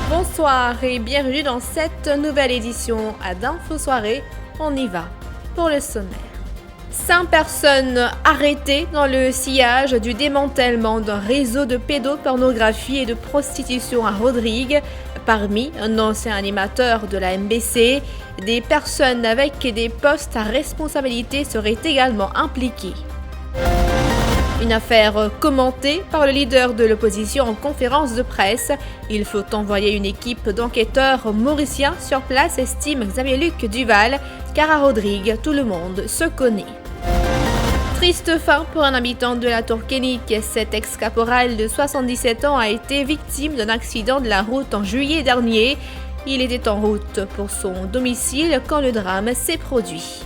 Bonsoir et bienvenue dans cette nouvelle édition d'Info Soirée. On y va pour le sommaire. 5 personnes arrêtées dans le sillage du démantèlement d'un réseau de pédopornographie et de prostitution à Rodrigue. Parmi un ancien animateur de la MBC, des personnes avec des postes à responsabilité seraient également impliquées. Une affaire commentée par le leader de l'opposition en conférence de presse. Il faut envoyer une équipe d'enquêteurs mauriciens sur place, estime Xavier-Luc Duval, car à Rodrigue, tout le monde se connaît. Triste fin pour un habitant de la Tourkénique. Cet ex-caporal de 77 ans a été victime d'un accident de la route en juillet dernier. Il était en route pour son domicile quand le drame s'est produit.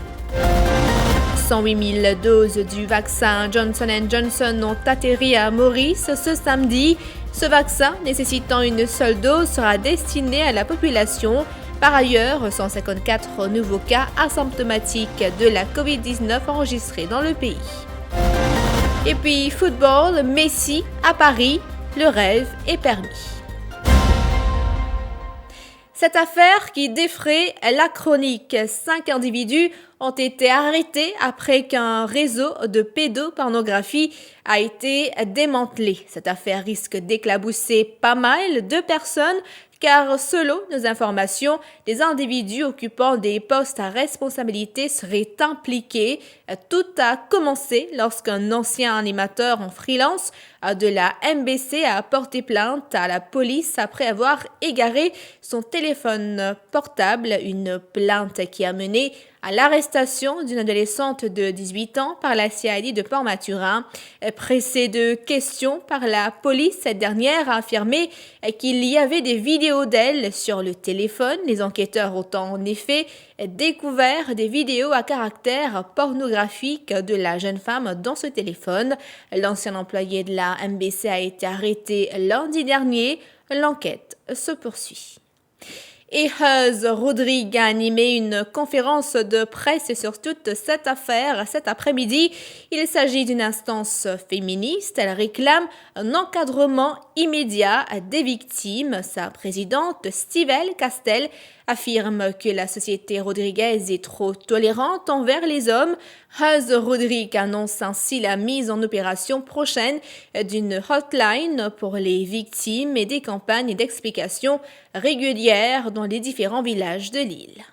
108 000 doses du vaccin Johnson & Johnson ont atterri à Maurice ce samedi. Ce vaccin, nécessitant une seule dose, sera destiné à la population. Par ailleurs, 154 nouveaux cas asymptomatiques de la COVID-19 enregistrés dans le pays. Et puis, football, Messi à Paris, le rêve est permis. Cette affaire qui défraie la chronique, 5 individus ont été arrêtés après qu'un réseau de pédopornographie a été démantelé. Cette affaire risque d'éclabousser pas mal de personnes car selon nos informations, des individus occupant des postes à responsabilité seraient impliqués. Tout a commencé lorsqu'un ancien animateur en freelance de la MBC a porté plainte à la police après avoir égaré son téléphone portable, une plainte qui a mené à l'arrestation d'une adolescente de 18 ans par la CID de Port-Maturin. Pressée de questions par la police, cette dernière a affirmé qu'il y avait des vidéos d'elle sur le téléphone. Les enquêteurs ont en effet découvert des vidéos à caractère pornographique de la jeune femme dans ce téléphone. L'ancien employé de la MBC a été arrêté lundi dernier. L'enquête se poursuit. Et Huz Rodrigue a animé une conférence de presse sur toute cette affaire cet après-midi. Il s'agit d'une instance féministe. Elle réclame un encadrement immédiat des victimes. Sa présidente, Stivelle Castel, affirme que la société rodriguaise est trop tolérante envers les hommes. Huz Rodrigue annonce ainsi la mise en opération prochaine d'une hotline pour les victimes et des campagnes d'explication régulières dans les différents villages de l'île.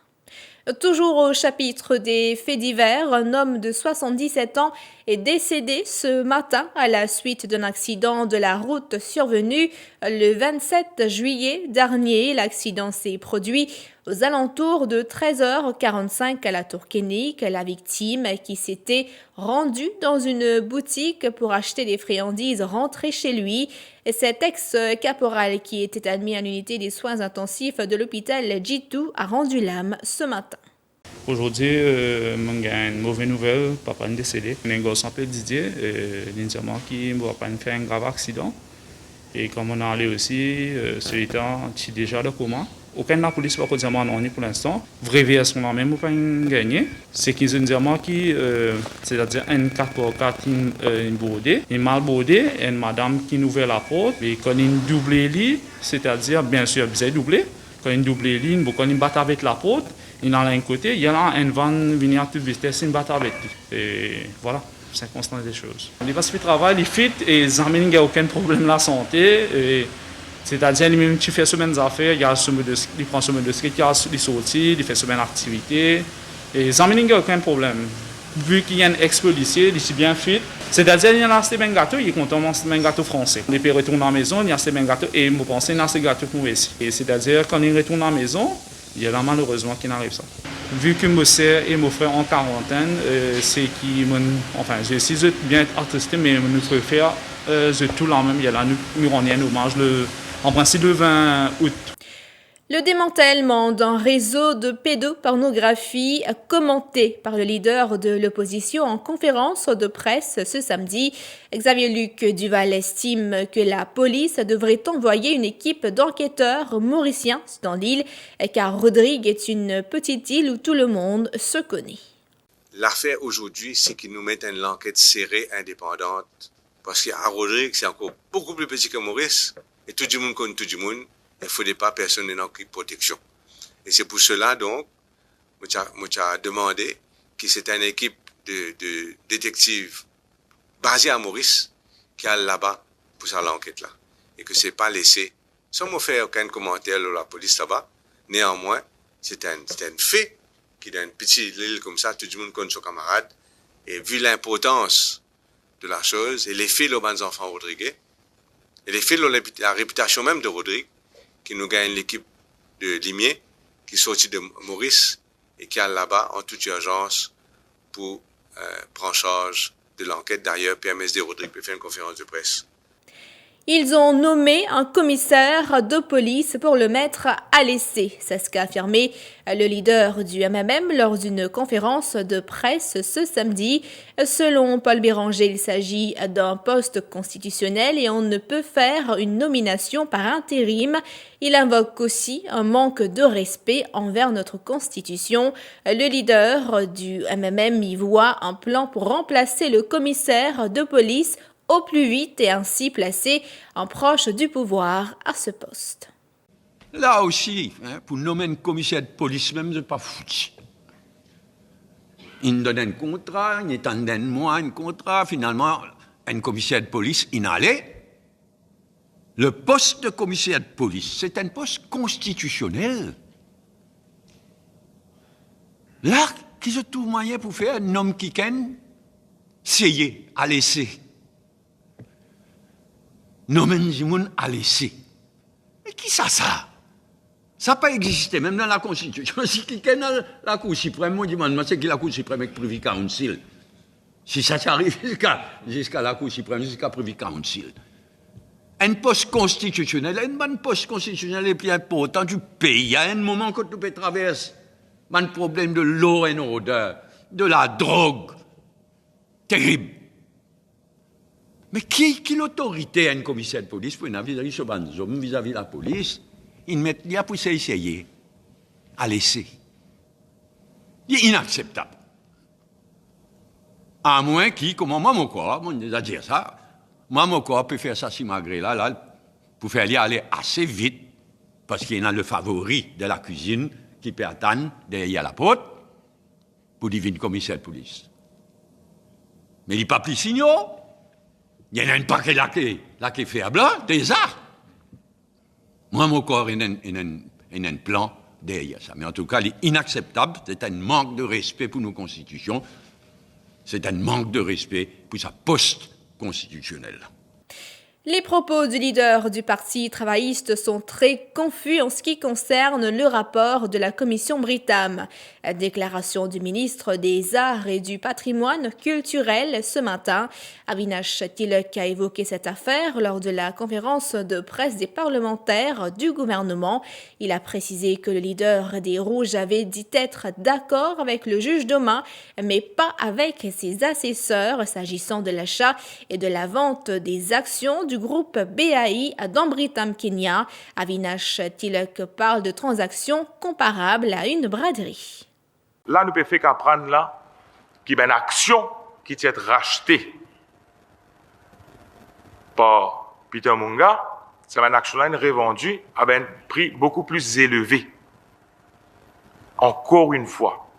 Toujours au chapitre des faits divers, un homme de 77 ans est décédé ce matin à la suite d'un accident de la route survenu le 27 juillet dernier. L'accident s'est produit aux alentours de 13h45 à la Tourkénique. La victime, qui s'était rendue dans une boutique pour acheter des friandises, rentrait chez lui. Cet ex-caporal qui était admis à l'unité des soins intensifs de l'hôpital Jitu a rendu l'âme ce matin. Aujourd'hui, j'ai une mauvaise nouvelle, papa est décédé. Un garçon s'appelle Didier, qui a fait un grave accident. Et comme on a allé aussi, celui-là est déjà de coma. Aucun de la police ne peut dire non pour l'instant. Vrai VS, on a même pas gagné. C'est qu'ils ont dit c'est-à-dire un 4x4 une bordée, une mal bordée, une madame qui nous ouvre la porte. Et quand il double lit, c'est-à-dire bien sûr, vous avez doublé. Quand il double lit, quand il bat avec la porte, il a un côté, il y a un van venir à toute vitesse, il bat avec lui. Et voilà. C'est constant des choses. Les passes de travail, les fit et les amis n'ont aucun problème de la santé. C'est-à-dire, même tu fais semaine d'affaires, il prend semaine de ski, il sortit, il fait semaine d'activité. Et les amis n'ont aucun problème. Vu qu'il y a un ex-policier, il est bien fit. C'est-à-dire, il y a un ben gâteau, il est content de un gâteau français. Il peut retourner à la maison, il y a un ben gâteau et je pense qu'il y a un gâteau pour ici. Et c'est-à-dire, quand il retourne à la maison, il y a là malheureusement qui n'arrive ça. Vu que mon sœur et mon frère en quarantaine, c'est qui enfin je suis bien artiste mais nous préfère tout là même il y a là nous rendre un hommage En principe, le 20 août. Le démantèlement d'un réseau de pédopornographie commenté par le leader de l'opposition en conférence de presse ce samedi. Xavier-Luc Duval estime que la police devrait envoyer une équipe d'enquêteurs mauriciens dans l'île, car Rodrigue est une petite île où tout le monde se connaît. L'affaire aujourd'hui, c'est qu'ils nous mettent une enquête serrée, indépendante, parce qu'à Rodrigue, c'est encore beaucoup plus petit que Maurice, et tout le monde connaît tout le monde. Il ne faudrait pas personne n'ait aucune protection. Et c'est pour cela, donc, moi, demandé que c'est une équipe de détectives basée à Maurice qui est là-bas pour faire l'enquête-là. Et que ce n'est pas laissé, sans me faire aucun commentaire de la police là-bas. Néanmoins, c'est un fait qui, dans une petite île comme ça, tout le monde connaît son camarade. Et vu l'importance de la chose, et les faits de nos enfants Rodrigue, et les faits de la réputation même de Rodrigue, qui nous gagne l'équipe de Limier, qui est sortie de Maurice et qui est là-bas en toute urgence pour prendre charge de l'enquête. D'ailleurs, PMSD Rodrigue peut faire une conférence de presse. Ils ont nommé un commissaire de police pour le mettre à l'essai. C'est ce qu'a affirmé le leader du MMM lors d'une conférence de presse ce samedi. Selon Paul Béranger, il s'agit d'un poste constitutionnel et on ne peut faire une nomination par intérim. Il invoque aussi un manque de respect envers notre Constitution. Le leader du MMM y voit un plan pour remplacer le commissaire de police au plus vite et ainsi placer un proche du pouvoir à ce poste. Là aussi, pour nommer un commissaire de police, même, c'est pas foutu. Il donne un contrat, il attend un mois un contrat, finalement, un commissaire de police, il allait. Le poste de commissaire de police, c'est un poste constitutionnel. Là, qui se trouve moyen pour faire un homme qui ken, c'est à laisser. Nommen Jimoun à laisser. Mais qui ça? Ça n'a pas existé, même dans la Constitution. Si quelqu'un dans la Cour suprême, moi, je demande, c'est qui la Cour suprême avec Privy Council? Si ça arrive jusqu'à la Cour suprême, jusqu'à Privy Council. Un poste constitutionnel, un bon poste constitutionnel est plus important du pays. Il y a un moment que tu peux traverser un problème de law and order, de la drogue. Terrible. Mais qui l'autorité à un commissaire de police pour vis-à-vis de la police? Ils mettent là pour essayer à laisser. C'est inacceptable. À moins qu'il, comme moi, mon corps, on déjà dire ça, moi, mon corps peut faire ça si malgré là, pour faire aller assez vite, parce qu'il y a le favori de la cuisine qui peut attendre derrière la porte pour devenir commissaire de police. Mais il n'est pas plus signaux. Il y en a un paquet là qui est faible, déjà. Moi, mon corps, il y a un plan derrière ça. Mais en tout cas, il est inacceptable. C'est un manque de respect pour nos constitutions. C'est un manque de respect pour sa poste constitutionnelle. Les propos du leader du Parti travailliste sont très confus en ce qui concerne le rapport de la commission Britam. Déclaration du ministre des Arts et du Patrimoine culturel ce matin. Avinash Tilak a évoqué cette affaire lors de la conférence de presse des parlementaires du gouvernement. Il a précisé que le leader des Rouges avait dit être d'accord avec le juge Doma, mais pas avec ses assesseurs s'agissant de l'achat et de la vente des actions du groupe BAI dans Britam Kenya. Avinash Tilak parle de transactions comparables à une braderie. Là, nous pouvons faire qu'apprendre là qu'il y a une action qui est rachetée par Peter Munga. C'est une action-là revendue à un prix beaucoup plus élevé. Encore une fois,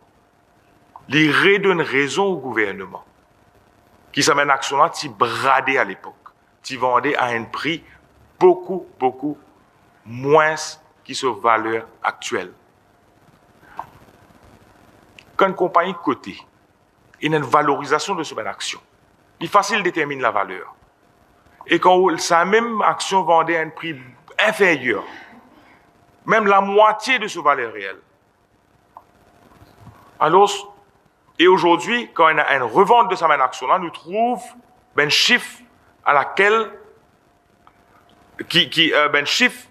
il redonne raison au gouvernement qui s'amène une action-là qui bradée à l'époque, qui vendait à un prix beaucoup moins que sa valeur actuelle. Quand une compagnie cotée, il y a une valorisation de cette action. Il est facile de déterminer la valeur. Et quand sa même action vendait à un prix inférieur, même la moitié de sa valeur réelle. Alors, et aujourd'hui, quand on a une revente de sa même action-là, nous trouvons un chiffre à laquelle chiffre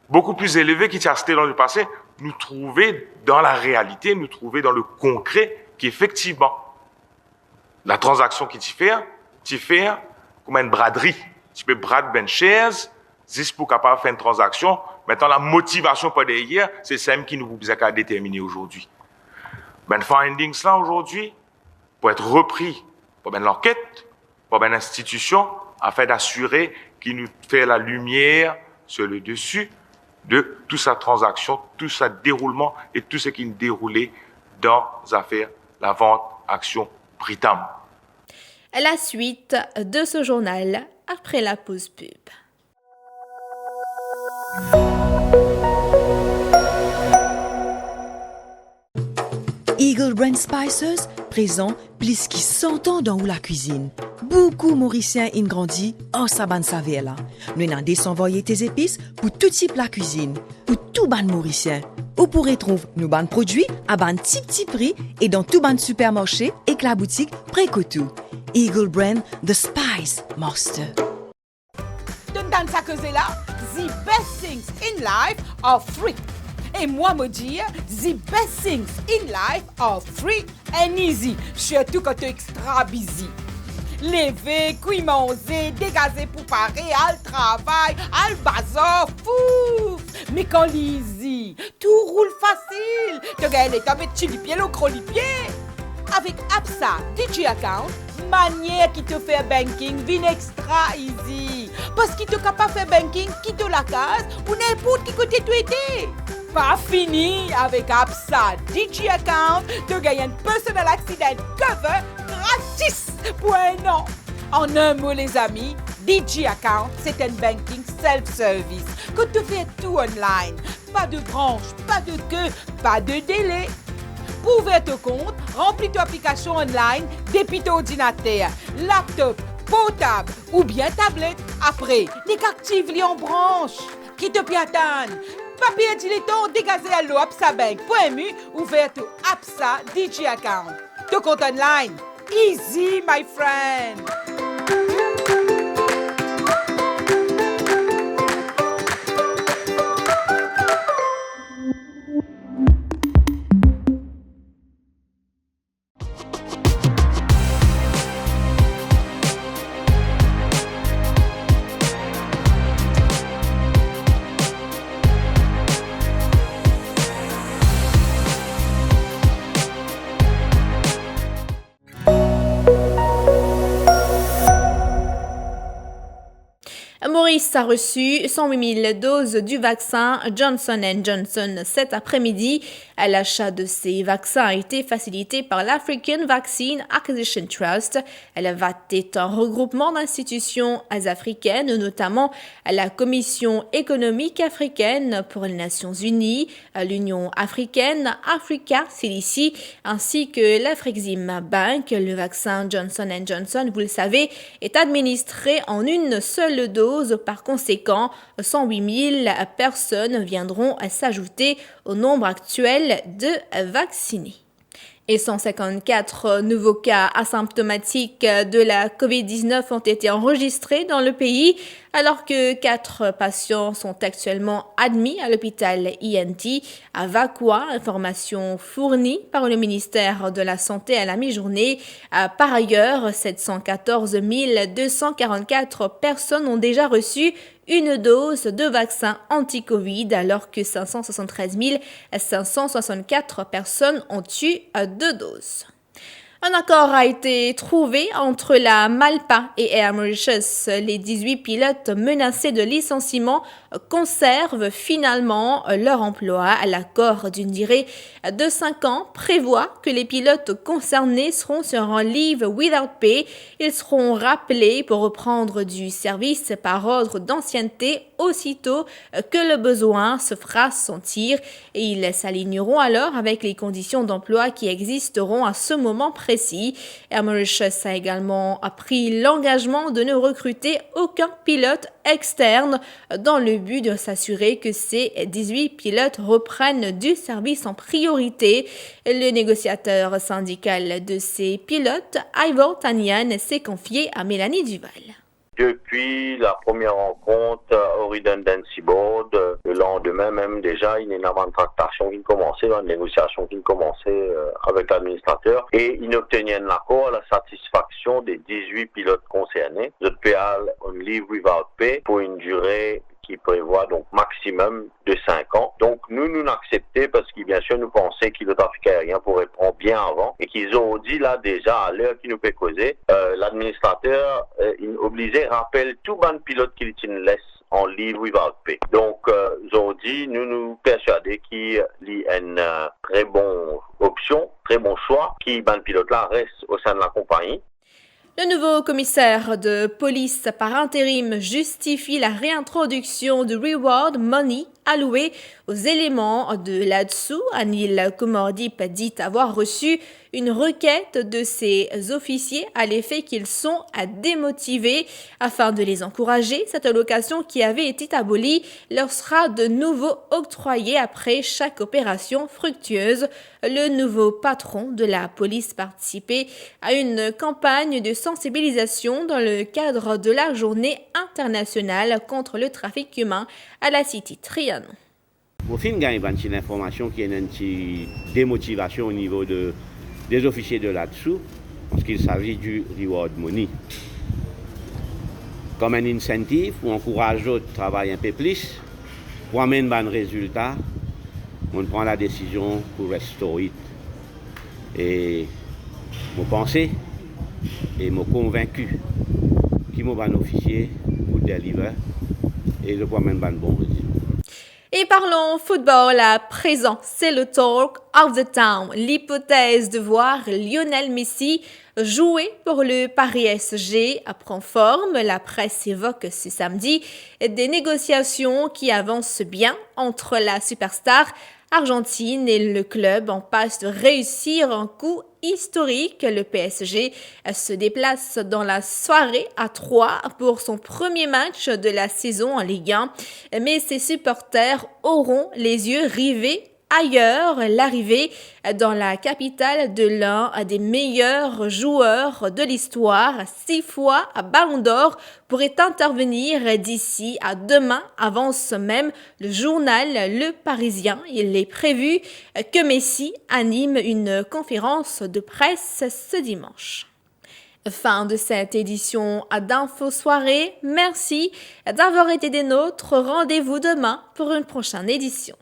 beaucoup plus élevé qui s'est dans le passé, nous trouver dans la réalité, nous trouver dans le concret qu'effectivement, la transaction qui t'y fait comme une braderie. Tu peux brader ben shares, juste pour capable faire une transaction. Maintenant, la motivation pour derrière, c'est celle qui nous vous a déterminer aujourd'hui. Ben findings là aujourd'hui, pour être repris par ben l'enquête, par ben l'institution, afin d'assurer qu'il nous fait la lumière sur le dessus de toute sa transaction, tout sa déroulement et tout ce qui nous déroulait dans l'affaire, la vente, action, Britam. La suite de ce journal après la pause pub. Eagle Brand Spices présent plus qui 100 ans dans la cuisine. Beaucoup Mauriciens ont grandi en saban savela. Nous avons désenvoyé tes épices pour tout type la cuisine, pour tout ban Mauricien. Vous pourrez trouver nos ban produits à ban petit prix et dans tout ban supermarché et que la boutique Précotou. Eagle Brand, the Spice Master. Dans sa cause là, the best things in life are free. Et moi me dire, the best things in life are free and easy. Surtout quand tu es extra busy. Lever, cuire, manger, dégazer pour parer, al travail, al bazar, fou. Mais quand easy, tout roule facile. Tu gagnes les tables de chili-pied, le crolipied. Avec Absa DJ Account, manière qui te fait banking vient extra easy. Parce qu'il te capable faire banking qui te la case ou n'importe qui côté tu étais. Pas fini avec Absa DJ Account, tu gagnes un personal accident cover gratis pour un an. En un mot les amis, DJ Account c'est un banking self-service que tu fais tout online. Pas de branche, pas de queue, pas de délai. Pour ouvrir ton compte, remplis ton application online depuis ton ordinateur, laptop, portable ou bien tablette. Après, les actives les en branche. Qui te piatane? Papier dilettant dégazé à l'eau absabank.mu ouvert ton Absa DJ Account. Ton compte online. Easy, my friend. Maurice a reçu 108 000 doses du vaccin Johnson & Johnson cet après-midi. L'achat de ces vaccins a été facilité par l'African Vaccine Acquisition Trust. La VAT est un regroupement d'institutions africaines, notamment la Commission économique africaine pour les Nations Unies, l'Union africaine, Africa CDC, ainsi que l'Afrexim Bank. Le vaccin Johnson & Johnson, vous le savez, est administré en une seule dose. Par conséquent, 108 000 personnes viendront s'ajouter au nombre actuel de vaccinés. Et 154 nouveaux cas asymptomatiques de la COVID-19 ont été enregistrés dans le pays, alors que 4 patients sont actuellement admis à l'hôpital INT à Vakwa, information fournie par le ministère de la Santé à la mi-journée. Par ailleurs, 714 244 personnes ont déjà reçu une dose de vaccin anti-Covid, alors que 573 564 personnes ont eu 2 doses. Un accord a été trouvé entre la Malpa et Air Mauritius. Les 18 pilotes menacés de licenciement conservent finalement leur emploi. L'accord d'une durée de 5 ans prévoit que les pilotes concernés seront sur un leave without pay. Ils seront rappelés pour reprendre du service par ordre d'ancienneté aussitôt que le besoin se fera sentir, et ils s'aligneront alors avec les conditions d'emploi qui existeront à ce moment précis. Air Mauritius a également pris l'engagement de ne recruter aucun pilote externe dans le but de s'assurer que ces 18 pilotes reprennent du service en priorité. Le négociateur syndical de ces pilotes, Ivor Tanyan, s'est confié à Mélanie Duval. Depuis la première rencontre au Redundancy Board, le lendemain même déjà, il y a une avant-tractation qui commençait, une négociation qui commençait avec l'administrateur et il obtenait un accord à la satisfaction des 18 pilotes concernés. The PL on leave without pay pour une durée qui prévoit donc maximum de 5 ans. Donc nous accepté parce que bien sûr nous pensions que le trafic aérien pourrait prendre bien avant et qu'ils ont dit là déjà à l'heure qui nous peut causer, l'administrateur il obligé rappelle tout ban pilote qu'il laisse en leave without pay. Donc ils ont dit nous persuadés qu'il y a une très bonne option, très bon choix, qui ban pilote là reste au sein de la compagnie. Le nouveau commissaire de police par intérim justifie la réintroduction du reward money alloué aux éléments de là-dessous. Anil Kumordip dit avoir reçu une requête de ses officiers à l'effet qu'ils sont à démotiver. Afin de les encourager, cette allocation qui avait été abolie leur sera de nouveau octroyée après chaque opération fructueuse. Le nouveau patron de la police participait à une campagne de sensibilisation dans le cadre de la journée internationale contre le trafic humain à la City Trian. Au fin, il y a une information qui est une démotivation au niveau des officiers de là-dessous, parce qu'il s'agit du reward money. Comme un incentive pour encourager l'autre à travailler un peu plus, pour amener un résultat, on prend la décision pour restaurer. Et je pense et je suis convaincu qu'il y a un officier pour délivrer et je crois même un bon résultat. Et parlons football à présent, c'est le talk of the town. L'hypothèse de voir Lionel Messi jouer pour le Paris SG prend forme. La presse évoque ce samedi des négociations qui avancent bien entre la superstar argentine et le club en passe de réussir un coup historique. Le PSG se déplace dans la soirée à 3 pour son premier match de la saison en Ligue 1. Mais ses supporters auront les yeux rivés ailleurs. L'arrivée dans la capitale de l'un des meilleurs joueurs de l'histoire, 6 fois à Ballon d'Or, pourrait intervenir d'ici à demain, avance même le journal Le Parisien. Il est prévu que Messi anime une conférence de presse ce dimanche. Fin de cette édition d'Info Soirée. Merci d'avoir été des nôtres. Rendez-vous demain pour une prochaine édition.